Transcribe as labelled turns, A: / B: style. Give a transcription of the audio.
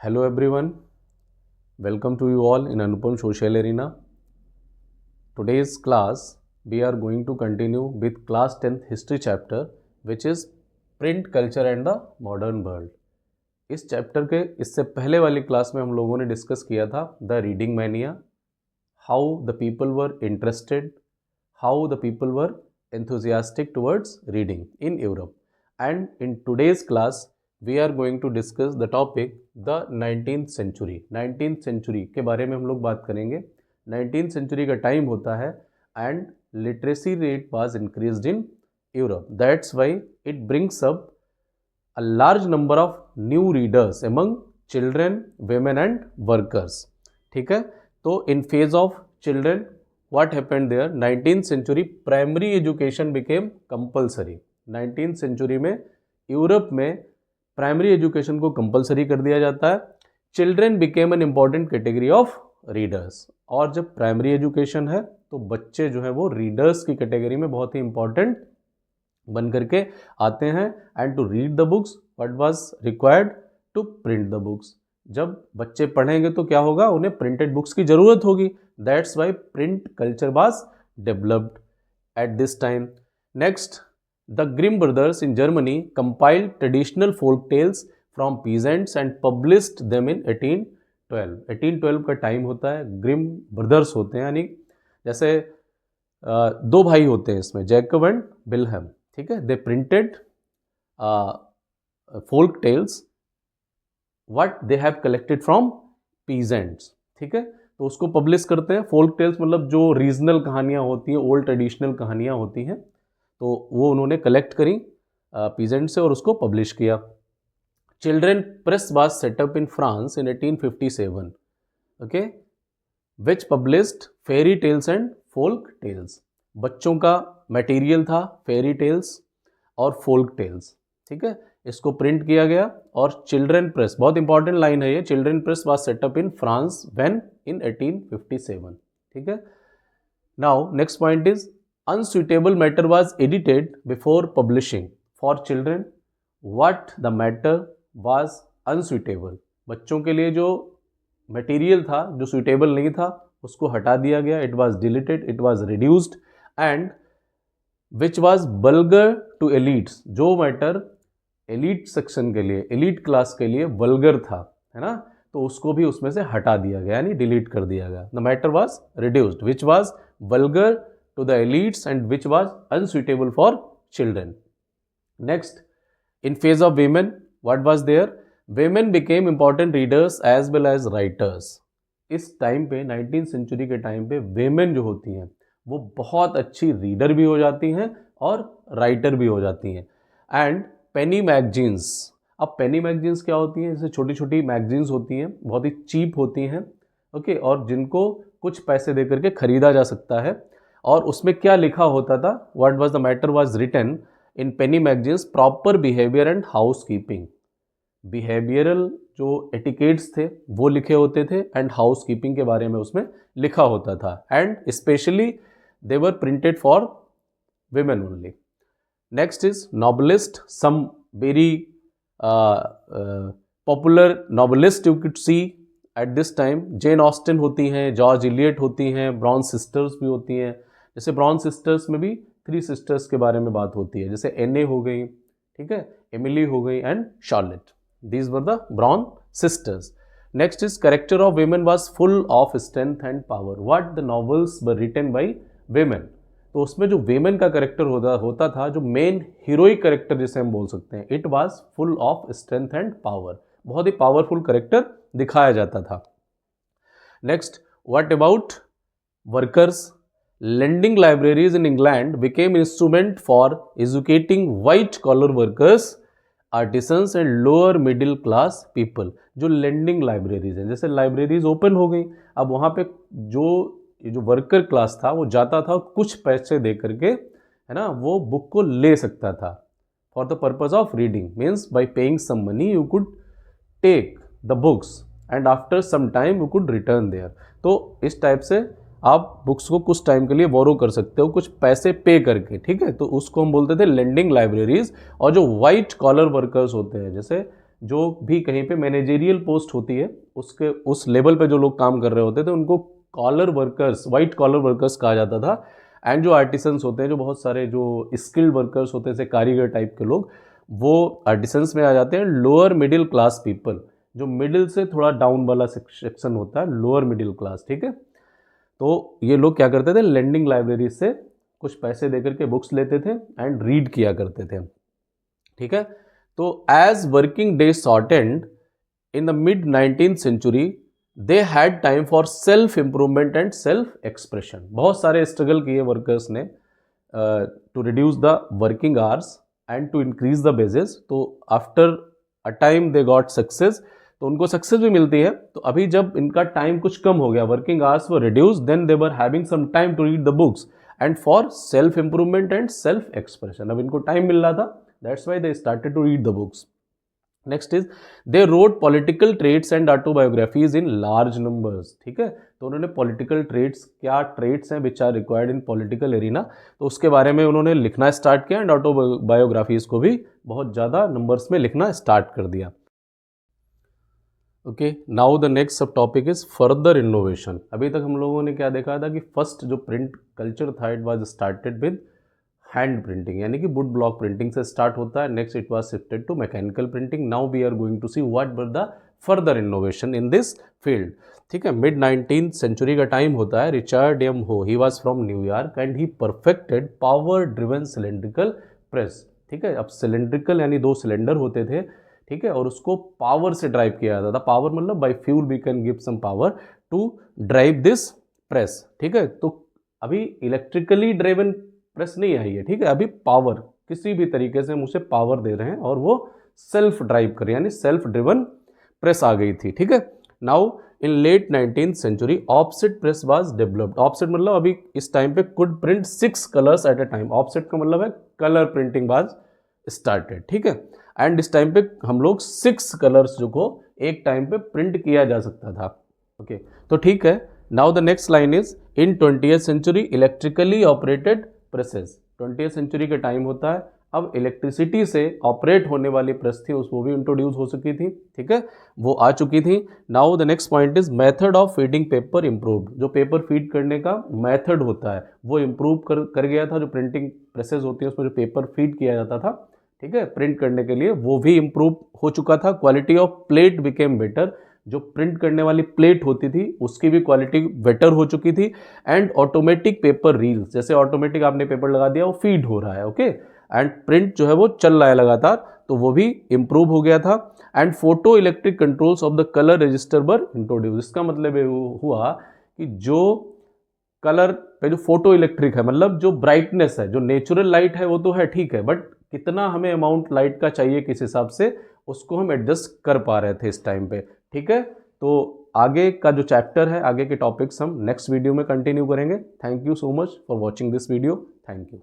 A: Hello everyone, welcome to you all in Anupam Social Arena. Today's class we are going to continue with class 10th history chapter which is print culture and the modern world. इस chapter के इससे पहले वाली class में हम लोगों ने discuss किया था the reading mania, how the people were interested, how the people were enthusiastic towards reading in Europe. And in today's class we are going to discuss the topic the 19th century. 19th century के बारे में हम लोग बात करेंगे. 19th century का time होता है and literacy rate was increased in Europe. That's why it brings up a large number of new readers among children, women and workers. ठीक है, तो in phase of children what happened there? 19th century primary education became compulsory. 19th century में Europe में primary education को compulsory कर दिया जाता है. Children became an important category of readers. और जब प्राइमरी एजुकेशन है तो बच्चे जो है वो रीडर्स की कैटेगरी में बहुत ही इंपॉर्टेंट बन करके आते हैं. And to read the books what was required to print the books. जब बच्चे पढ़ेंगे तो क्या होगा, उन्हें प्रिंटेड बुक्स की ज़रूरत होगी. That's why print culture was developed at this time. Next, the Grimm brothers in Germany compiled traditional folk tales from peasants and published them in 1812. 1812 का टाइम होता है. ग्रिम ब्रदर्स होते हैं, यानी जैसे दो भाई होते हैं इसमें, जैकब एंड विल्हेम. ठीक है, they printed folk tales what they have collected from peasants. ठीक है, तो उसको पब्लिश करते हैं. फोल्क टेल्स मतलब जो रीजनल कहानियाँ होती हैं, ओल्ड ट्रेडिशनल कहानियाँ होती हैं, तो वो उन्होंने कलेक्ट करी पीजेंट से और उसको पब्लिश किया. Children press was set up in France in 1857. Okay, which published fairy tales and folk tales. बच्चों का मटेरियल था फेरी टेल्स और फोल्क टेल्स. ठीक है, इसको प्रिंट किया गया. और चिल्ड्रेन प्रेस, बहुत इंपॉर्टेंट लाइन है ये, children press was set up in France when in 1857. ठीक है, now next point is unsuitable matter was edited before publishing for children. What the matter was unsuitable. बच्चों के लिए जो मटेरियल था जो सुइटेबल नहीं था उसको हटा दिया गया. It was deleted, it was reduced. And which was vulgar to elites. जो मैटर एलिट सेक्शन के लिए, एलिट क्लास के लिए वल्गर था, है ना, तो उसको भी उसमें से हटा दिया गया, यानी डिलीट कर दिया गया. The matter was reduced which was vulgar to the elites and which was unsuitable for children. Next, in phase of women, what was there? Women became important readers as well as writers. इस time पे 19th century के time पे women जो होती हैं वो बहुत अच्छी रीडर भी हो जाती हैं और राइटर भी हो जाती हैं. And Penney magazines. अब पेनी मैगजीन्स क्या होती हैं? जैसे छोटी छोटी मैगजीन्स होती हैं, बहुत ही चीप होती हैं. ओके, और जिनको कुछ पैसे दे करके खरीदा जा सकता है. और उसमें क्या लिखा होता था? What was the matter was written in penny magazines. Proper behaviour and house keeping. Behavioural जो एटिकेट्स थे वो लिखे होते थे एंड हाउस कीपिंग के बारे में उसमें लिखा होता था. And specially they were printed for women only. Next is novelist. Some very popular novelist you could see at this time. Jane Austen होती हैं, जॉर्ज इलियट होती हैं, ब्राउन सिस्टर्स भी होती हैं. जैसे ब्राउन सिस्टर्स में भी 3 सिस्टर्स के बारे में बात होती है, जैसे एने हो गई, ठीक है, एमिली हो गई and Charlotte. These were the Brown sisters. Next is character of women was full of strength and power. What the novels were written by women. तो उसमें जो वेमेन का कैरेक्टर होता था, जो मेन हीरोइक कैरेक्टर जिसे हम बोल सकते हैं, it was full of strength and power. बहुत ही पावरफुल कैरेक्टर दिखाया जाता था. Next, what about workers. Lending libraries in England became instrument for educating white collar workers, artisans and lower middle class people. जो lending libraries हैं, जैसे libraries open हो गई, अब वहाँ पे जो वर्कर क्लास था वो जाता था, कुछ पैसे दे करके, है ना, वो बुक को ले सकता था for the purpose of reading. Means by paying some money you could take the books and after some time you could return there. तो इस टाइप से आप बुक्स को कुछ टाइम के लिए बोरो कर सकते हो, कुछ पैसे पे करके. ठीक है, तो उसको हम बोलते थे लेंडिंग लाइब्रेरीज. और जो वाइट कॉलर वर्कर्स होते हैं, जैसे जो भी कहीं पे मैनेजेरियल पोस्ट होती है उसके उस लेवल पे जो लोग काम कर रहे होते थे उनको collar workers, white collar workers कहा जाता था। एंड जो आर्टिसंस होते हैं, जो बहुत सारे जो स्किल्ड वर्कर्स होते हैं, जैसे कारीगर टाइप के लोग, वो आर्टिसंस में आ जाते हैं। लोअर मिडिल क्लास पीपल, जो मिडिल से थोड़ा डाउन वाला सेक्शन होता है, लोअर मिडिल क्लास, ठीक है। तो ये लोग क्या करते थे, लेंडिंग लाइब्रेरी से कुछ पैसे देकर के बुक्स लेते थे एंड रीड किया करते थे, ठीक है। तो as working day shortened in the mid 19th century they had time for self improvement and self expression. बहुत सारे स्ट्रगल किए वर्कर्स ने to reduce the working hours and to increase the wages. तो after a time they got success, तो उनको success भी मिलती है। तो अभी जब इनका टाइम कुछ कम हो गया, working hours were reduce, then they were having some time to read the books and for self improvement and self expression. अब इनको टाइम मिल रहा था, that's why they started to read the books. Next is they wrote political traits and autobiographies in large numbers, ठीक है। तो उन्होंने political traits, क्या ट्रेट्स हैं which are required in political arena, तो उसके बारे में उन्होंने लिखना स्टार्ट किया एंड ऑटोबायोग्राफीज को भी बहुत ज़्यादा नंबर्स में लिखना स्टार्ट कर दिया। ओके, नाउ द नेक्स्ट सब टॉपिक इज फर्दर इनोवेशन। अभी तक हम लोगों ने क्या देखा था कि फर्स्ट जो प्रिंट कल्चर था, it was started with hand printing, यानी कि वुड ब्लॉक प्रिंटिंग से स्टार्ट होता है। Next it was shifted to mechanical printing. Now we are going to see what were the further innovation in this field, ठीक है। Mid 19th century का time होता है। रिचर्ड एम हो, he was from New York and he perfected power driven cylindrical press, ठीक है। अब cylindrical यानी 2 सिलेंडर होते थे, ठीक है, और उसको पावर से ड्राइव किया जाता था। पावर मतलब by fuel we can give some power to drive this press, ठीक है। तो अभी इलेक्ट्रिकली ड्राइवन प्रेस नहीं आई है, ठीक है। अभी पावर, किसी भी तरीके से हम उसे पावर दे रहे हैं और वो सेल्फ ड्राइव करे, यानी सेल्फ ड्रिवन प्रेस आ गई थी, ठीक है। Now in late 19th century offset press was developed. Offset मतलब अभी इस टाइम पे could print 6 colours at a time. Offset का मतलब है कलर प्रिंटिंग वाज स्टार्टेड, ठीक है। एंड इस टाइम पे हम लोग 6 कलर्स जो को एक टाइम पे प्रिंट किया जा सकता था, ओके। तो ठीक है, now the next line is in 20th century electrically operated presses. 20th century का टाइम होता है, अब इलेक्ट्रिसिटी से ऑपरेट होने वाली प्रेस थी वो भी इंट्रोड्यूस हो चुकी थी, ठीक है, वो आ चुकी थी। Now the next point is method of feeding paper improved. जो पेपर फीड करने का मेथड होता है वो इम्प्रूव कर गया था। जो प्रिंटिंग प्रेसेस होती है उसमें जो पेपर फीड किया जाता था, ठीक है, प्रिंट करने के लिए, वो भी इम्प्रूव हो चुका था। Quality of plate became better. जो प्रिंट करने वाली प्लेट होती थी उसकी भी क्वालिटी बेटर हो चुकी थी। एंड ऑटोमेटिक पेपर रील्स, जैसे ऑटोमेटिक आपने पेपर लगा दिया वो फीड हो रहा है, ओके, एंड प्रिंट जो है वो चल रहा है लगातार, तो वो भी इम्प्रूव हो गया था। And photo electric controls of the colour register were introduce. इसका मतलब ये हुआ कि जो कलर पे जो फोटो इलेक्ट्रिक है, मतलब जो ब्राइटनेस है, जो नेचुरल लाइट है वो तो है, ठीक है, बट कितना हमें अमाउंट लाइट का चाहिए किस हिसाब से, उसको हम एडजस्ट कर पा रहे थे इस टाइम पे, ठीक है। तो आगे का जो चैप्टर है, आगे के टॉपिक्स हम नेक्स्ट वीडियो में कंटिन्यू करेंगे। Thank you so much for watching this video. Thank you.